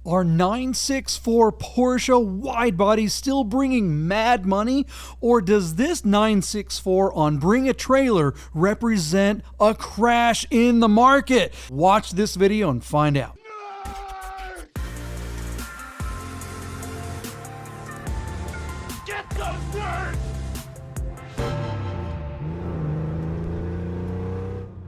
Are 964 Porsche wide bodies still bringing mad money? Or does this 964 on Bring a Trailer represent a crash in the market? Watch this video and find out. Get those nerds!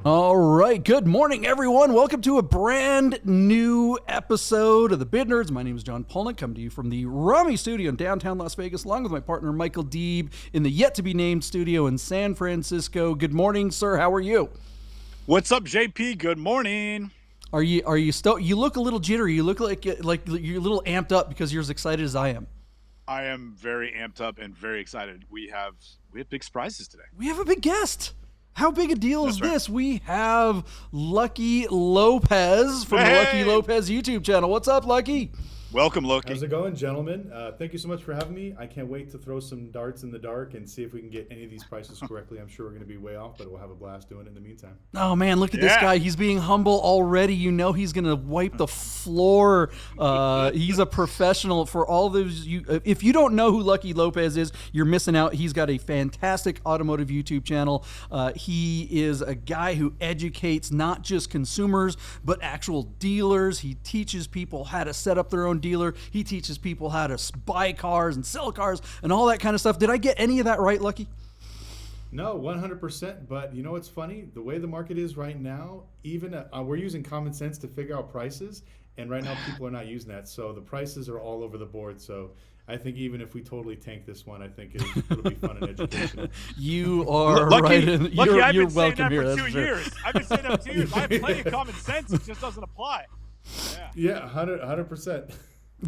All right, good morning, everyone. Welcome to a brand new episode of the Bid Nerds. My name is John Polnick, coming to you from the Rummy Studio in downtown Las Vegas, along with my partner Michael Deeb in the yet-to-be-named studio in San Francisco. Good morning, sir. How are you? What's up, JP? Good morning. Are you still? You look a little jittery. You look like you're a little amped up because you're as excited as I am. I am very amped up and very excited. We have big surprises today. We have a big guest. How big a deal is That's right. this? We have Lucky Lopez from the Lucky Lopez YouTube channel. What's up, Lucky? Welcome, Loki. How's it going, gentlemen? Thank you so much for having me. I can't wait to throw some darts in the dark and see if we can get any of these prices correctly. I'm sure we're going to be way off, but we'll have a blast doing it in the meantime. Oh, man, look at this guy. He's being humble already. You know he's going to wipe the floor. He's a professional. For all those you, if you don't know who Lucky Lopez is, you're missing out. He's got a fantastic automotive YouTube channel. He is a guy who educates not just consumers, but actual dealers. He teaches people how to set up their own dealer. He teaches people how to buy cars and sell cars and all that kind of stuff. Did I get any of that right, Lucky? No, 100%. But you know what's funny? The way the market is right now, even we're using common sense to figure out prices, and right now people are not using that. So the prices are all over the board. So I think even if we totally tank this one, I think it'll be fun and educational. You are Lucky, right. In, Lucky, I've you're been saying welcome that here. for That's 2 sure. years. I've been saying that for 2 years. I have plenty of common sense. It just doesn't apply. Yeah, 100%.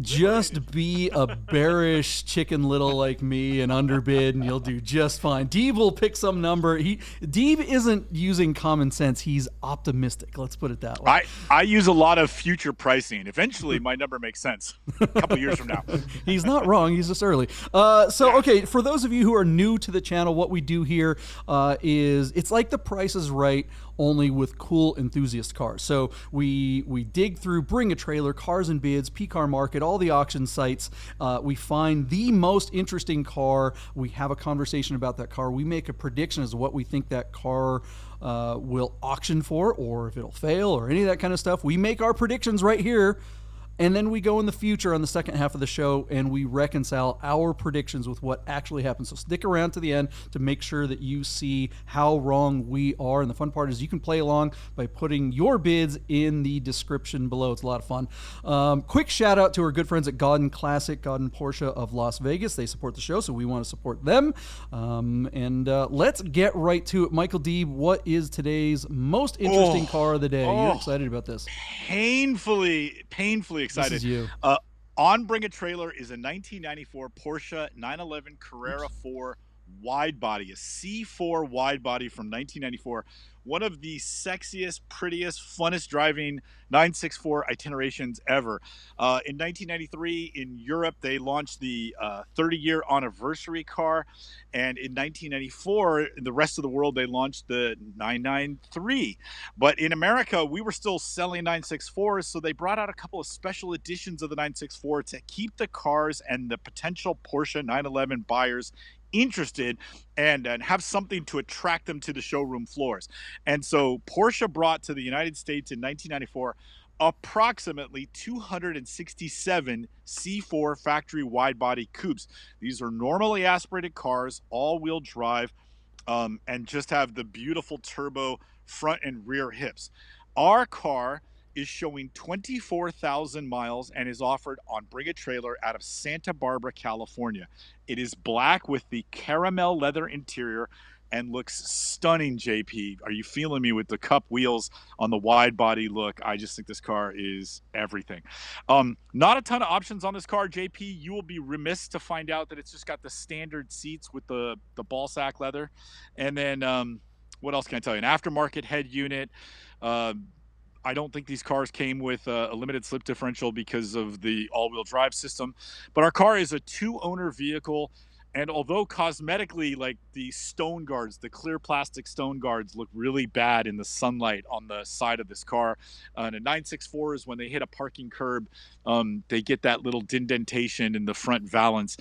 Just be a bearish chicken little like me and underbid, and you'll do just fine. Deeb will pick some number. Deeb isn't using common sense. He's optimistic. Let's put it that way. I use a lot of future pricing. Eventually, my number makes sense a couple years from now. He's not wrong. He's just early. Okay, for those of you who are new to the channel, what we do here is it's like The Price is Right, only with cool enthusiast cars. So we dig through, Bring a Trailer, Cars and Bids, P-Car Market, all the auction sites. We find the most interesting car. We have a conversation about that car. We make a prediction as to what we think that car will auction for, or if it'll fail, or any of that kind of stuff. We make our predictions right here. And then we go in the future on the second half of the show and we reconcile our predictions with what actually happens. So stick around to the end to make sure that you see how wrong we are. And the fun part is you can play along by putting your bids in the description below. It's a lot of fun. Quick shout out to our good friends at Godden Classic, Godden Porsche of Las Vegas. They support the show, so we want to support them. Let's get right to it. Michael Deeb, what is today's most interesting car of the day? You're excited about this? Painfully excited. This is you. On Bring a Trailer is a 1994 Porsche 911 Carrera 4 wide body, a C4 wide body from 1994. One of the sexiest, prettiest, funnest driving 964 itinerations ever. In 1993, in Europe, they launched the 30-year anniversary car. And in 1994, in the rest of the world, they launched the 993. But in America, we were still selling 964s, so they brought out a couple of special editions of the 964 to keep the cars and the potential Porsche 911 buyers interested and have something to attract them to the showroom floors. And so Porsche brought to the United States in 1994 approximately 267 C4 factory wide body coupes. These are normally aspirated cars, all-wheel drive, and just have the beautiful turbo front and rear hips. Our car is showing 24,000 miles and is offered on Bring a Trailer out of Santa Barbara, California. It is black with the caramel leather interior and looks stunning, JP. Are you feeling me with the cup wheels on the wide body look? I just think this car is everything. Not a ton of options on this car, JP. You will be remiss to find out that it's just got the standard seats with the ball sack leather. And then what else can I tell you? An aftermarket head unit. I don't think these cars came with a limited slip differential because of the all-wheel drive system. But our car is a two-owner vehicle. And although cosmetically, like the stone guards, the clear plastic stone guards look really bad in the sunlight on the side of this car. And a 964's, when they hit a parking curb, they get that little indentation in the front valance.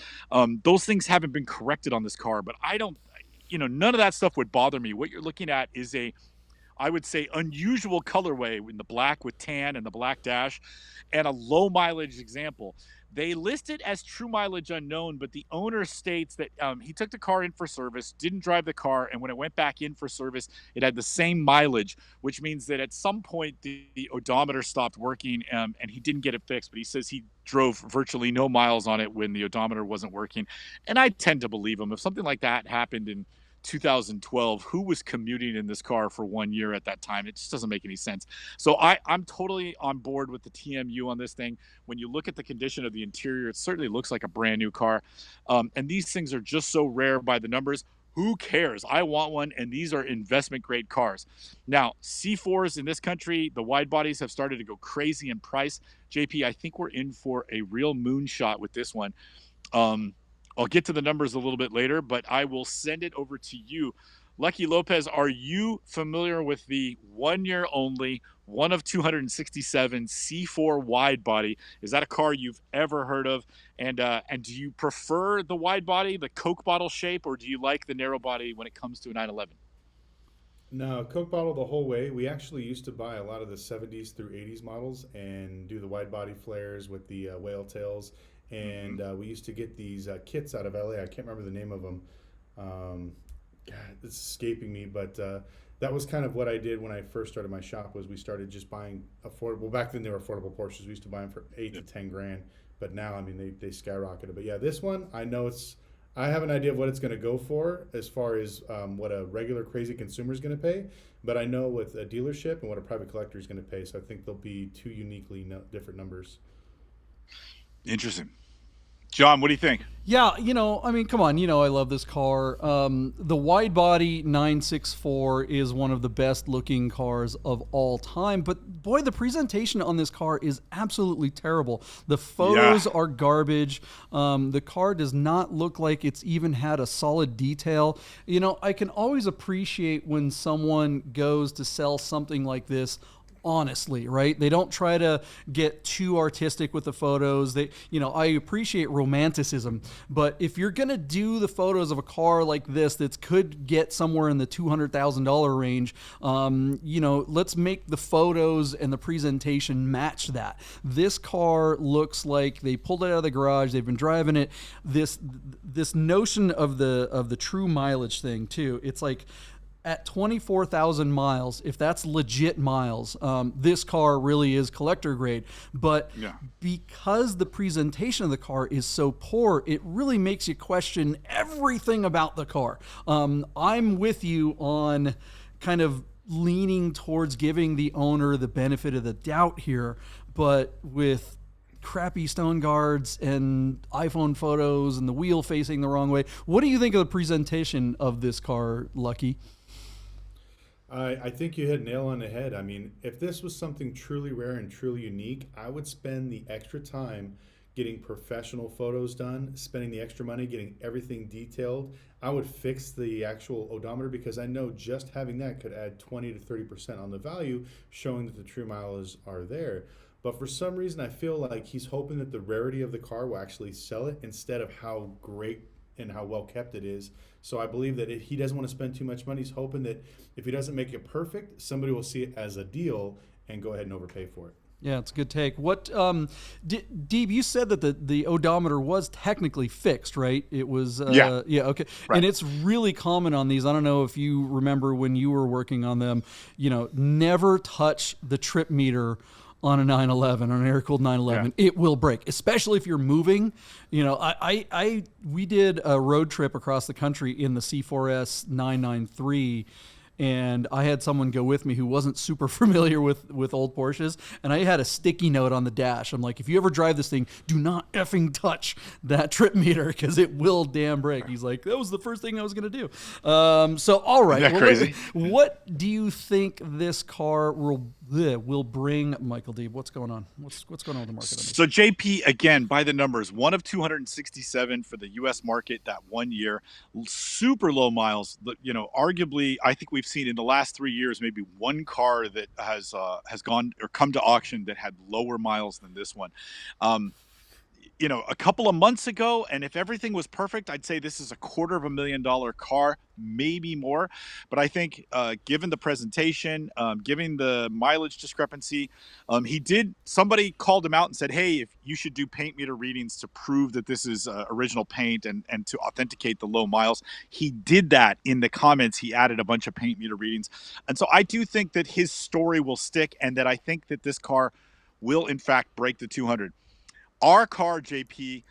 Those things haven't been corrected on this car, but I don't, none of that stuff would bother me. What you're looking at is I would say, unusual colorway in the black with tan and the black dash, and a low mileage example. They list it as true mileage unknown, but the owner states that he took the car in for service, didn't drive the car, and when it went back in for service, it had the same mileage, which means that at some point the odometer stopped working, and he didn't get it fixed. But he says he drove virtually no miles on it when the odometer wasn't working, and I tend to believe him. If something like that happened in 2012, who was commuting in this car for 1 year at that time? It just doesn't make any sense. So I'm totally on board with the TMU on this thing. When you look at the condition of the interior, it certainly looks like a brand new car. And these things are just so rare by the numbers. Who cares? I want one, and these are investment grade cars. Now, C4s in this country, the wide bodies have started to go crazy in price. JP, I think we're in for a real moonshot with this one. I'll get to the numbers a little bit later, but I will send it over to you. Lucky Lopez, are you familiar with the 1 year only, one of 267 C4 wide body? Is that a car you've ever heard of? And do you prefer the wide body, the Coke bottle shape, or do you like the narrow body when it comes to a 911? No, Coke bottle the whole way. We actually used to buy a lot of the 70s through 80s models and do the wide body flares with the whale tails. And we used to get these kits out of LA. I can't remember the name of them. God, it's escaping me, but that was kind of what I did when I first started my shop. Was we started just buying affordable. Back then they were affordable Porsches. We used to buy them for 8 to 10 grand, but now I mean they skyrocketed. But yeah, this one I have an idea of what it's going to go for as far as what a regular crazy consumer is going to pay. But I know with a dealership and what a private collector is going to pay. So I think they'll be two uniquely different numbers. Interesting. John, what do you think? Yeah, I mean, come on, I love this car. The wide body 964 is one of the best looking cars of all time, but boy, the presentation on this car is absolutely terrible. The photos are garbage. The car does not look like it's even had a solid detail. I can always appreciate when someone goes to sell something like this honestly, right? They don't try to get too artistic with the photos. I appreciate romanticism, but if you're going to do the photos of a car like this that could get somewhere in the $200,000 range, let's make the photos and the presentation match that. This car looks like they pulled it out of the garage. They've been driving it. This notion of the true mileage thing too. It's like, at 24,000 miles, if that's legit miles, this car really is collector grade. But because the presentation of the car is so poor, it really makes you question everything about the car. I'm with you on kind of leaning towards giving the owner the benefit of the doubt here, but with crappy stone guards and iPhone photos and the wheel facing the wrong way, what do you think of the presentation of this car, Lucky? I think you hit nail on the head. I mean, if this was something truly rare and truly unique, I would spend the extra time getting professional photos done, spending the extra money, getting everything detailed. I would fix the actual odometer because I know just having that could add 20 to 30% on the value, showing that the true miles are there. But for some reason, I feel like he's hoping that the rarity of the car will actually sell it instead of how great and how well kept it is. So I believe that he doesn't want to spend too much money. He's hoping that if he doesn't make it perfect, somebody will see it as a deal and go ahead and overpay for it. Yeah, it's a good take. What, Deeb, you said that the odometer was technically fixed, right? It was, okay. Right. And it's really common on these. I don't know if you remember when you were working on them, never touch the trip meter on a 911, on an air-cooled 911. It will break, especially if you're moving. We did a road trip across the country in the C4S 993, and I had someone go with me who wasn't super familiar with old Porsches, and I had a sticky note on the dash. I'm like, if you ever drive this thing, do not effing touch that trip meter because it will damn break. He's like, that was the first thing I was going to do. So, all right. Isn't that crazy? What do you think this car will will bring Michael D. What's going on? What's going on with the market? So JP, again, by the numbers, one of 267 for the U.S. market that 1 year, super low miles. Arguably, I think we've seen in the last 3 years maybe one car that has gone or come to auction that had lower miles than this one. A couple of months ago, and if everything was perfect, I'd say this is a $250,000 car, maybe more. But I think given the presentation, given the mileage discrepancy, somebody called him out and said, hey, if you should do paint meter readings to prove that this is original paint and to authenticate the low miles. He did that in the comments. He added a bunch of paint meter readings. And so I do think that his story will stick, and that I think that this car will, in fact, break the 200. Our car, JP,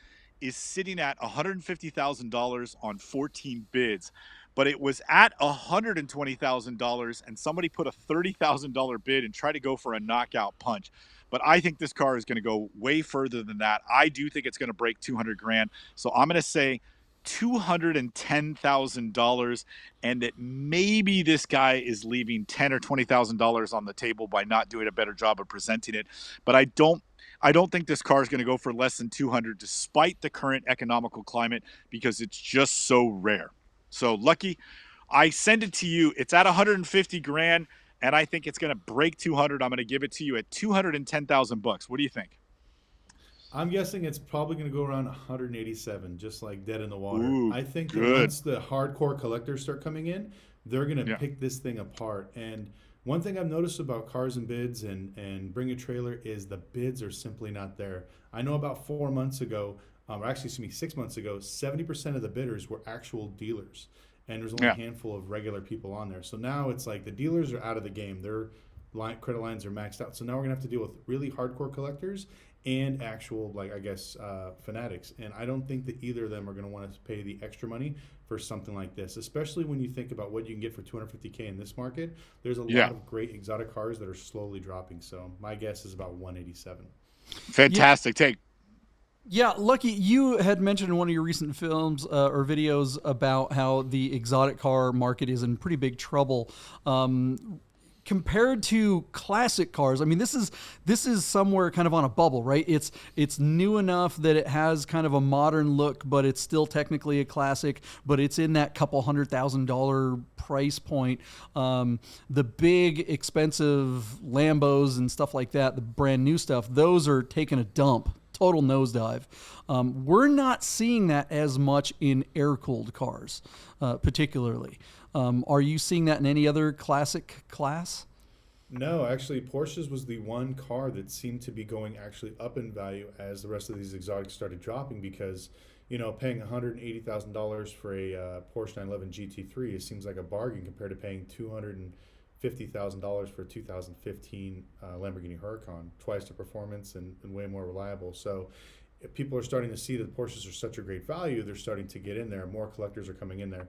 is sitting at $150,000 on 14 bids, but it was at $120,000, and somebody put a $30,000 bid and tried to go for a knockout punch. But I think this car is going to go way further than that. I do think it's going to break 200 grand. So I'm going to say $210,000, and that maybe this guy is leaving $10,000 or $20,000 on the table by not doing a better job of presenting it. But I don't think this car is going to go for less than 200 despite the current economical climate, because it's just so rare. So Lucky, I send it to you. It's at 150 grand, and I think it's going to break 200. I'm going to give it to you at 210,000 bucks. What do you think? I'm guessing it's probably going to go around 187, just like dead in the water. Ooh, I think that good. once the hardcore collectors start coming in, they're going to pick this thing apart. And one thing I've noticed about cars and bids and Bring a Trailer is the bids are simply not there. I know about 4 months ago, or actually, 6 months ago, 70% of the bidders were actual dealers. And there's only a handful of regular people on there. So now it's like the dealers are out of the game. Their credit lines are maxed out. So now we're going to have to deal with really hardcore collectors and actual, fanatics. And I don't think that either of them are going to want to pay the extra money for something like this, especially when you think about what you can get for $250K in this market. There's a lot of great exotic cars that are slowly dropping. So my guess is about 187. Fantastic take. Yeah, Lucky, you had mentioned in one of your recent films or videos about how the exotic car market is in pretty big trouble. Compared to classic cars, I mean, this is somewhere kind of on a bubble, right? It's new enough that it has kind of a modern look, but it's still technically a classic, but it's in that couple $100,000 price point. The big expensive Lambos and stuff like that, the brand new stuff, those are taking a dump. Total nosedive. We're not seeing that as much in air-cooled cars, particularly. Are you seeing that in any other classic class? No, actually, Porsche's was the one car that seemed to be going actually up in value as the rest of these exotics started dropping, because, paying $180,000 for a Porsche 911 GT3, it seems like a bargain compared to paying $250,000 for a 2015 Lamborghini Huracan, twice the performance and way more reliable. So if people are starting to see that Porsches are such a great value, they're starting to get in there. More collectors are coming in there.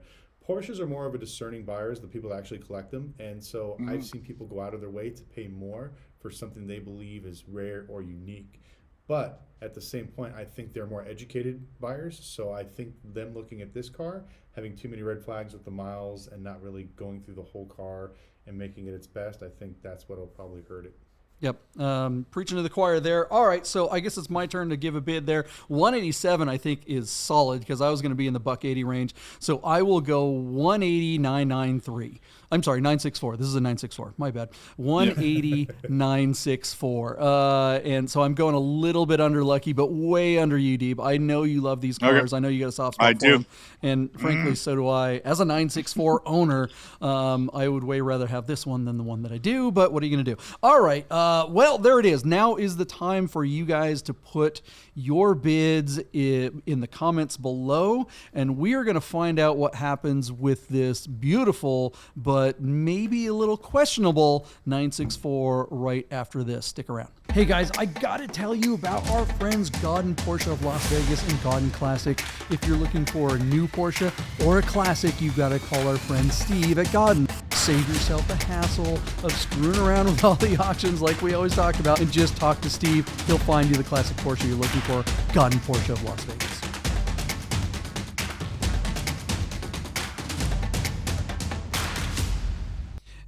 Porsches are more of a discerning buyers, the people that actually collect them. And so I've seen people go out of their way to pay more for something they believe is rare or unique. But at the same point, I think they're more educated buyers. So I think them looking at this car, having too many red flags with the miles and not really going through the whole car and making it its best, I think that's what will probably hurt it. Yep. Preaching to the choir there. All right, so I guess it's my turn to give a bid there. 187 I think is solid, because I was going to be in the $180 range. So I will go 189.93. I'm sorry, 964. This is a 964. My bad. 189.64. And so I'm going a little bit under Lucky, but way under you, Deeb. I know you love these cars. Okay. I know you got a soft spot for them. And frankly, so do I. As a 964 owner, I would way rather have this one than the one that I do, but what are you going to do? All right. Well, there it is. Now is the time for you guys to put your bids in the comments below, and we are going to find out what happens with this beautiful but maybe a little questionable 964 right after this. Stick around. Hey guys, I gotta tell you about our friends Godin Porsche of Las Vegas and Godin Classic. If you're looking for a new Porsche or a classic, you've got to call our friend Steve at Godin. Save yourself the hassle of screwing around with all the auctions like we always talk about, and just talk to Steve. He'll find you the classic Porsche you're looking for. Godin Porsche of Las Vegas.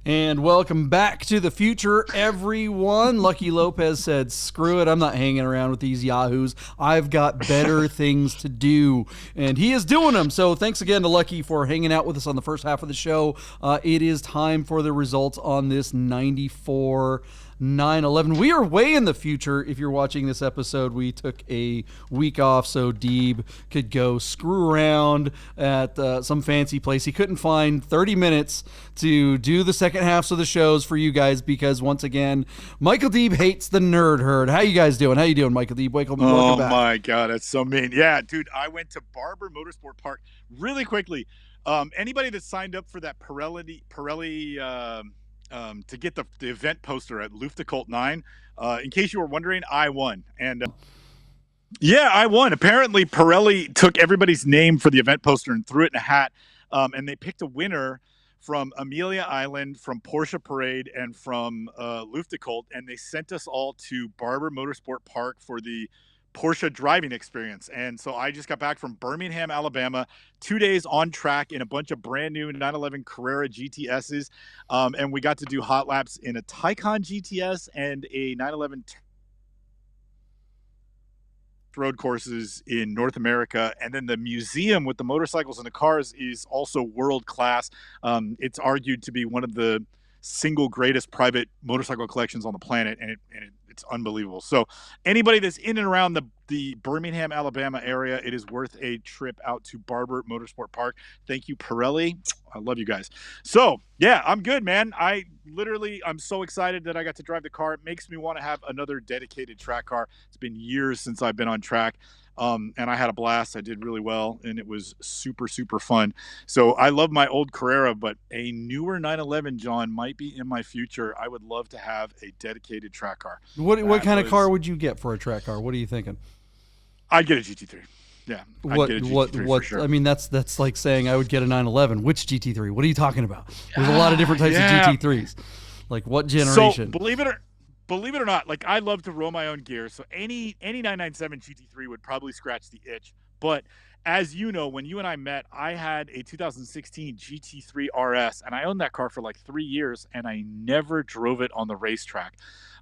And welcome back to the future, everyone. Lucky Lopez said, screw it, I'm not hanging around with these yahoos. I've got better things to do. And he is doing them. So thanks again to Lucky for hanging out with us on the first half of the show. It is time for the results on this 94 911. We are way in the future. If you're watching this episode, we took a week off so Deeb could go screw around at some fancy place. He couldn't find 30 minutes to do the second halves of the shows for you guys because, once again, Michael Deeb hates the nerd herd. How you guys doing? How you doing, Michael Deeb? Welcome back. Oh my God, that's so mean. Yeah, dude, I went to Barber Motorsport Park really quickly. Anybody that signed up for that Pirelli to get the event poster at Luftgekühlt 9. In case you were wondering, I won. And yeah, I won. Apparently, Pirelli took everybody's name for the event poster and threw it in a hat. And they picked a winner from Amelia Island, from Porsche Parade, and from Luftgekühlt. And they sent us all to Barber Motorsport Park for the Porsche driving experience. And so I just got back from Birmingham, Alabama, 2 days on track in a bunch of brand new 911 Carrera GTSs. And we got to do hot laps in a Taycan GTS and a 911 road courses in North America. And then the museum with the motorcycles and the cars is also world class. It's argued to be one of the single greatest private motorcycle collections on the planet. And it's unbelievable. So anybody that's in and around the Birmingham, Alabama area, it is worth a trip out to Barber Motorsport Park. Thank you, Pirelli. I love you guys. So yeah, I'm good, man. I'm so excited that I got to drive the car. It makes me want to have another dedicated track car. It's been years since I've been on track. And I had a blast. I did really well, and it was super, super fun. So I love my old Carrera, but a newer 911, John, might be in my future. I would love to have a dedicated track car. What kind of car would you get for a track car? What are you thinking? I'd get a GT3. Yeah. I'd get a GT3 for sure. I mean, that's like saying I would get a 911. Which GT3? What are you talking about? There's a lot of different types of GT3s. Like what generation? So believe it or not, like I love to roll my own gear. So any 997 GT3 would probably scratch the itch. But as you know, when you and I met, I had a 2016 GT3 RS, and I owned that car for like 3 years, and I never drove it on the racetrack.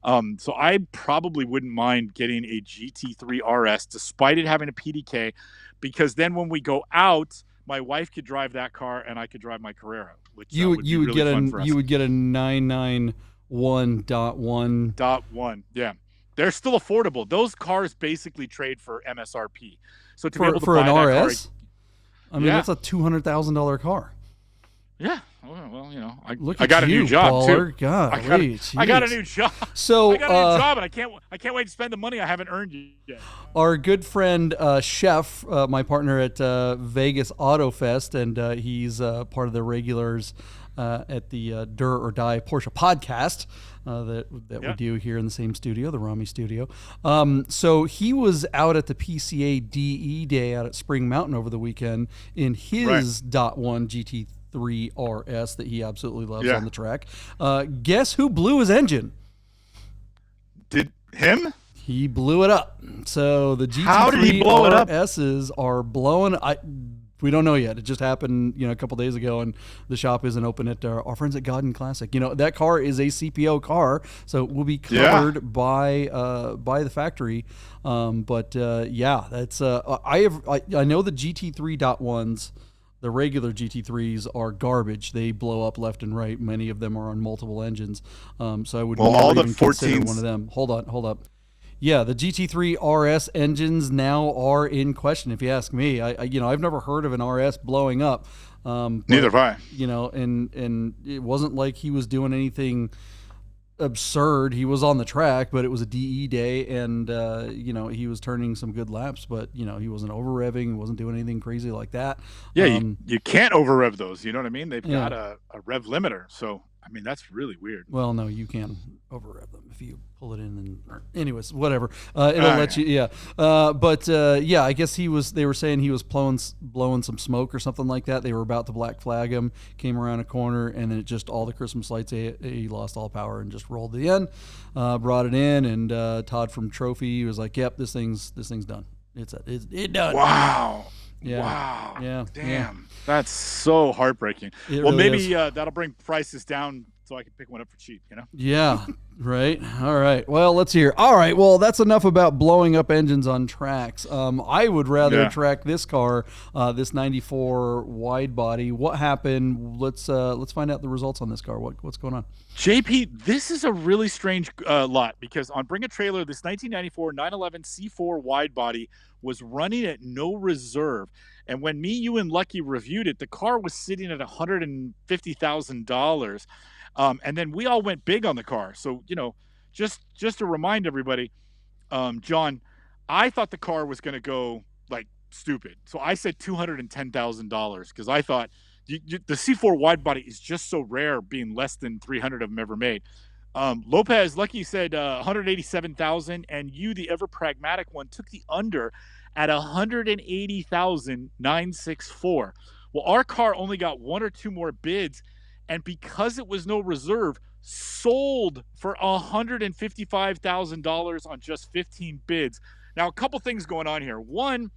So I probably wouldn't mind getting a GT3 RS, despite it having a PDK, because then when we go out, my wife could drive that car, and I could drive my Carrera. Which you would get a 991.1. Yeah, they're still affordable. Those cars basically trade for MSRP. So to be able to for buy an that RS, I mean that's a $200,000 car. Yeah. Well, you know, I got got a new job baller. too. God, I got a new job. So I got a new job, and I can't wait to spend the money I haven't earned yet. Our good friend Chef, my partner at Vegas Auto Fest, and he's part of the regulars at the Dur or Die Porsche podcast that we do here in the same studio, the Rami studio. So he was out at the PCA DE Day out at Spring Mountain over the weekend in his .1 GT3 RS that he absolutely loves on the track. Guess who blew his engine? Did him? He blew it up. So the How did he blow it up? GT3 RSs are blowing. We don't know yet. It just happened, a couple days ago, and the shop isn't open at our friends at Godden Classic. That car is a CPO car, so it will be covered by the factory. That's I know the GT3.1s. The regular GT3s are garbage. They blow up left and right. Many of them are on multiple engines. So I would never even consider one of them. Hold up. Yeah, the GT3 RS engines now are in question. If you ask me, I've never heard of an RS blowing up. Neither have I. And it wasn't like he was doing anything absurd. He was on the track, but it was a DE day, and he was turning some good laps, but he wasn't over revving, wasn't doing anything crazy like that. Yeah, you can't over rev those. You know what I mean? They've got a rev limiter, so I mean that's really weird. Well, no, you can over rev them if you pull it in, and anyways, whatever. It'll let you. Yeah, I guess they were saying he was blowing some smoke or something like that. They were about to black flag him, came around a corner, and then it just all the Christmas lights. He lost all power and just rolled the end. Brought it in, and Todd from Trophy was like, "Yep, this thing's done. It's done." Wow. Yeah. Wow. Yeah. Damn. That's so heartbreaking. Maybe that'll bring prices down so I can pick one up for cheap. Yeah, right. All right. Well, let's hear. All right. Well, that's enough about blowing up engines on tracks. I would rather track this car, this 94 wide body. What happened? Let's find out the results on this car. What's going on? JP, this is a really strange lot because on Bring a Trailer, this 1994 911 C4 wide body was running at no reserve. And when me, you, and Lucky reviewed it, the car was sitting at $150,000. And then we all went big on the car. So, just to remind everybody, John, I thought the car was going to go like stupid. So I said $210,000 because I thought the C4 wide body is just so rare, being less than 300 of them ever made. Lucky said 187,000, and you, the ever pragmatic one, took the under at 180,964. Well, our car only got one or two more bids, and because it was no reserve, sold for $155,000 on just 15 bids. Now, a couple things going on here. One,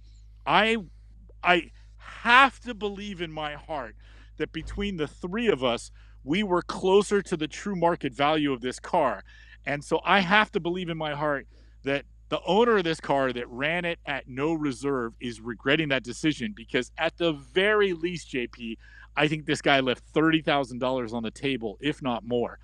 I have to believe in my heart that between the three of us, we were closer to the true market value of this car. And so I have to believe in my heart that the owner of this car that ran it at no reserve is regretting that decision, because at the very least, JP, I think this guy left $30,000 on the table, if not more.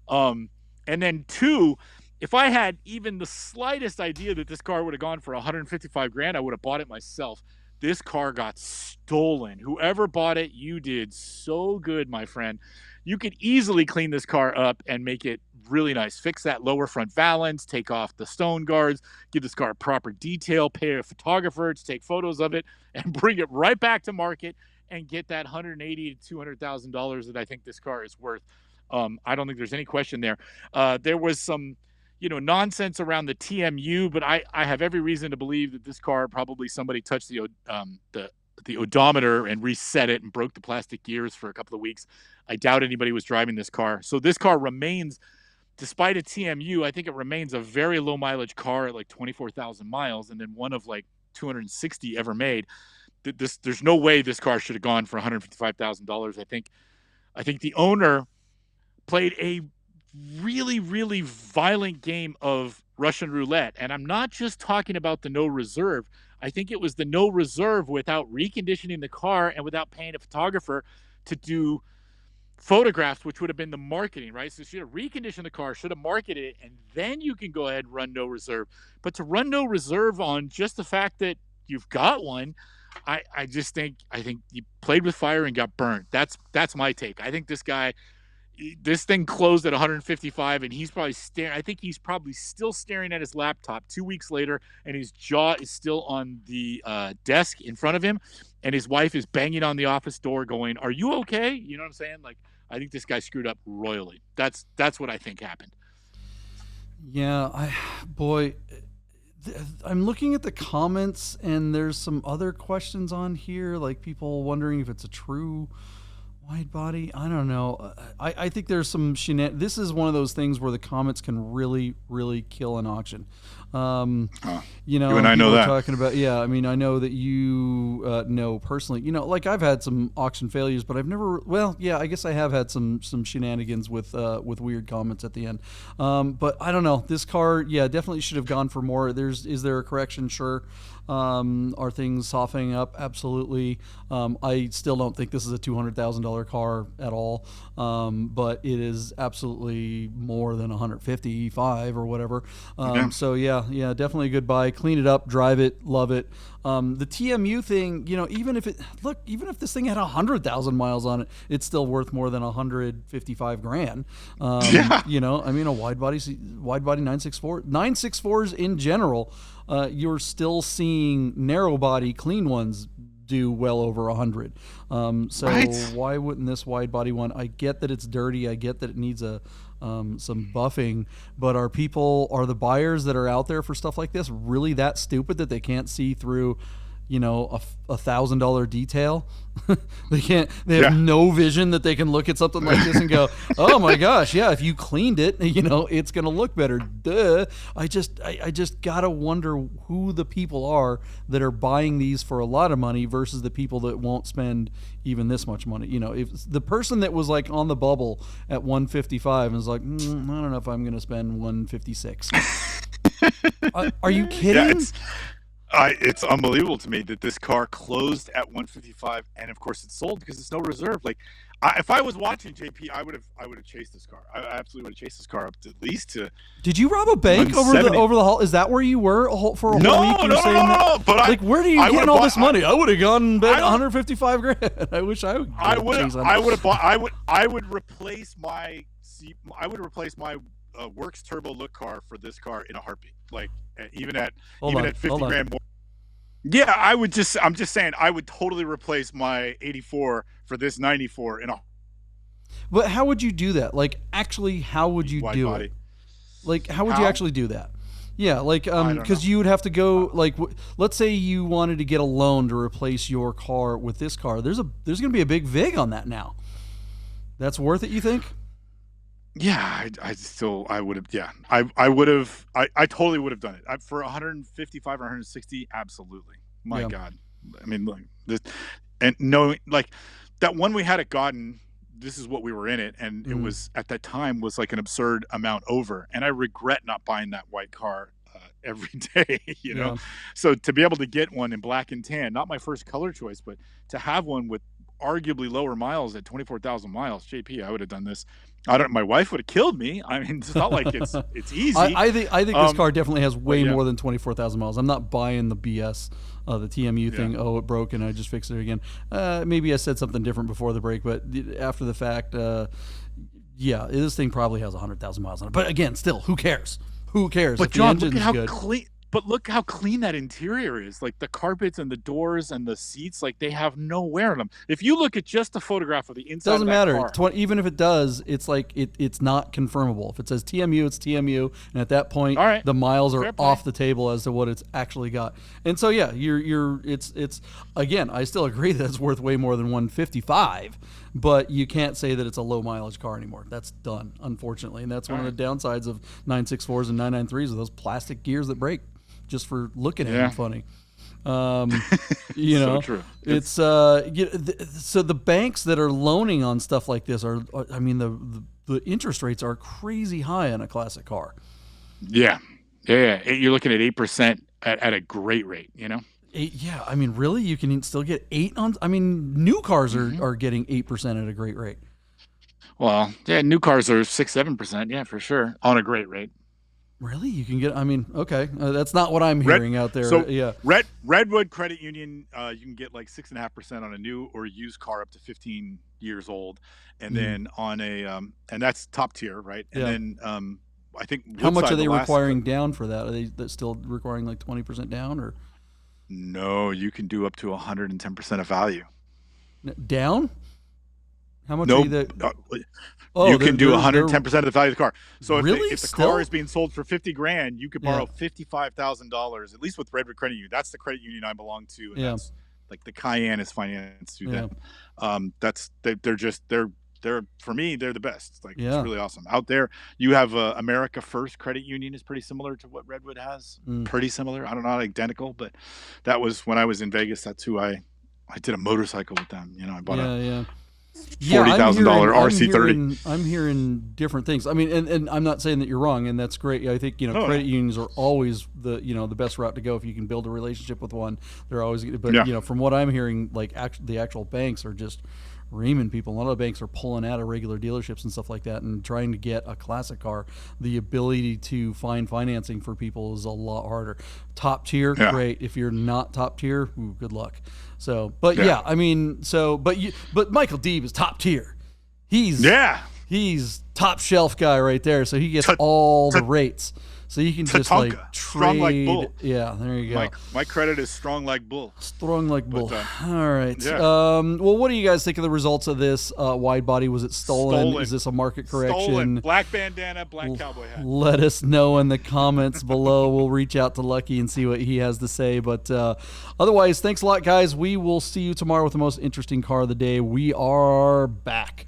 And then two, if I had even the slightest idea that this car would have gone for 155 grand, I would have bought it myself. This car got stolen. Whoever bought it, you did so good, my friend. You could easily clean this car up and make it really nice. Fix that lower front valance, take off the stone guards, give this car a proper detail, pay a photographer to take photos of it, and bring it right back to market and get that $180,000 to $200,000 that I think this car is worth. I don't think there's any question there. There was some nonsense around the TMU, but I have every reason to believe that this car, probably somebody touched the odometer and reset it and broke the plastic gears for a couple of weeks. I doubt anybody was driving this car. So this car remains, despite a TMU, I think it remains a very low mileage car at like 24,000 miles, and then one of like 260 ever made. There's no way this car should have gone for $155,000. I think the owner played a really, really violent game of Russian roulette. And I'm not just talking about the no reserve. I think it was the no reserve without reconditioning the car and without paying a photographer to do photographs, which would have been the marketing, right? So should have reconditioned the car, should have marketed it, and then you can go ahead and run no reserve. But to run no reserve on just the fact that you've got one, I think you played with fire and got burned. That's my take. I think this thing closed at 155, and he's probably staring. I think he's probably still staring at his laptop 2 weeks later, and his jaw is still on the desk in front of him, and his wife is banging on the office door going, "Are you okay?" You know what I'm saying? Like, I think this guy screwed up royally. That's what I think happened. Yeah, I'm looking at the comments, and there's some other questions on here, like people wondering if it's a true wide body. I don't know. I think there's some This is one of those things where the comments can really, really kill an auction. You and I know that. Talking about, yeah. I mean, I know that you know personally. Like I've had some auction failures, but I've never. Well, yeah, I guess I have had some shenanigans with weird comments at the end. But I don't know. This car, yeah, definitely should have gone for more. Is there a correction? Sure. Are things softening up? Absolutely. I still don't think this is a $200,000 car at all, but it is absolutely more than 155 or whatever. So yeah, definitely a good buy. Clean it up, drive it, love it. The TMU thing, even if this thing had 100,000 miles on it, it's still worth more than 155 grand. I mean, a wide body 964s in general. You're still seeing narrow body clean ones do well over 100. So right. Why wouldn't this wide body one? I get that it's dirty. I get that it needs some buffing, but are the buyers that are out there for stuff like this really that stupid that they can't see through $1,000 detail. They have no vision that they can look at something like this and go, oh my gosh, yeah, if you cleaned it, it's going to look better. Duh. I just got to wonder who the people are that are buying these for a lot of money versus the people that won't spend even this much money. If the person that was like on the bubble at 155 and is like, I don't know if I'm going to spend 156. Are you kidding? It's unbelievable to me that this car closed at 155, and of course it's sold because it's no reserve. Like, if I was watching JP, I would have chased this car. I absolutely would have chased this car up to at least to. Did you rob a bank over the hall? Is that where you were for a whole week? No. But where do you get all this money? I would have gone and bet 155 grand. I wish I would. I would replace my Works Turbo look car for this car in a heartbeat. Like, even at 50 grand more. Yeah, I'm just saying, I would totally replace my 84 for this 94 in a. But how would you do that? Like, actually, how would you do it? Like, how would you actually do that? Yeah, like, because you would have to go, like, let's say you wanted to get a loan to replace your car with this car. There's going to be a big vig on that now. That's worth it, you think? Yeah, I would have. Yeah, I would have. I totally would have done it. For 155 or 160, absolutely. My God, I mean, look, this, and knowing like that one we had at Godden, this is what we were in it, and it was at that time was like an absurd amount over, and I regret not buying that white car every day. So to be able to get one in black and tan, not my first color choice, but to have one with arguably lower miles at 24,000 miles, JP, I would have done this. My wife would have killed me. I mean, it's not like it's easy. I think this car definitely has way more than 24,000 miles. I'm not buying the BS, the TMU thing. Oh, it broke and I just fixed it again. Maybe I said something different before the break, but after the fact, this thing probably has 100,000 miles on it. But again, still, who cares? Who cares? But John, look at how clean. But look how clean that interior is. Like the carpets and the doors and the seats, like they have no wear on them. If you look at just the photograph of the inside, doesn't matter. Even if it does, it's like it's not confirmable. If it says TMU, it's TMU, and at that point, the miles are off the table as to what it's actually got. And so it's again, I still agree that it's worth way more than 155, but you can't say that it's a low mileage car anymore. That's done, unfortunately, and that's one of the downsides of 964s and 993s, are those plastic gears that break just for looking at them funny. So true. It's so the banks that are loaning on stuff like this are I mean, the interest rates are crazy high on a classic car. Yeah. You're looking at 8% at a great rate, 8, yeah. I mean, really, you can still get 8 on. I mean, new cars are getting 8% at a great rate. Well, yeah, new cars are 6-7%. Yeah, for sure, on a great rate. Really? You can get, I mean, okay. That's not what I'm hearing out there. So yeah. Redwood Credit Union, you can get like 6.5% on a new or used car up to 15 years old. And then on a, and that's top tier, right? And then I think. How much are they requiring down for that? Are they still requiring like 20% down or? No, you can do up to 110% of value. Down? How much no, are you you can do 110% of the value of the car. So if the Still? car is being sold for 50 grand, you could borrow $55,000, at least with Redwood Credit Union. That's the credit union I belong to. And that's like the Cayenne is financed through them. They're for me, they're the best. Like it's really awesome. Out there, you have America First Credit Union is pretty similar to what Redwood has. Pretty similar. I don't know, not identical, but that was when I was in Vegas. That's who I did a motorcycle with them. I bought $40,000 RC30. I'm hearing different things. I mean, and I'm not saying that you're wrong, and that's great. I think credit unions are always the the best route to go if you can build a relationship with one. They're always, but from what I'm hearing, like the actual banks are just reaming people. A lot of banks are pulling out of regular dealerships and stuff like that and trying to get a classic car. The ability to find financing for people is a lot harder. Top tier, great. If you're not top tier, good luck. So, but I mean, but Michael Deeb is top tier. He's top shelf guy right there. So he gets all the rates. So you can just like Tatanka, trade. strong like bull. Yeah, there you go. My credit is strong like bull. Strong like bull. All right. yeah. Well, what do you guys think of the results of this wide body? Was it stolen? Is this a market correction? Stolen. Black bandana, black cowboy hat. Let us know in the comments below. We'll reach out to Lucky and see what he has to say. But otherwise, thanks a lot, guys. We will see you tomorrow with the most interesting car of the day. We are back.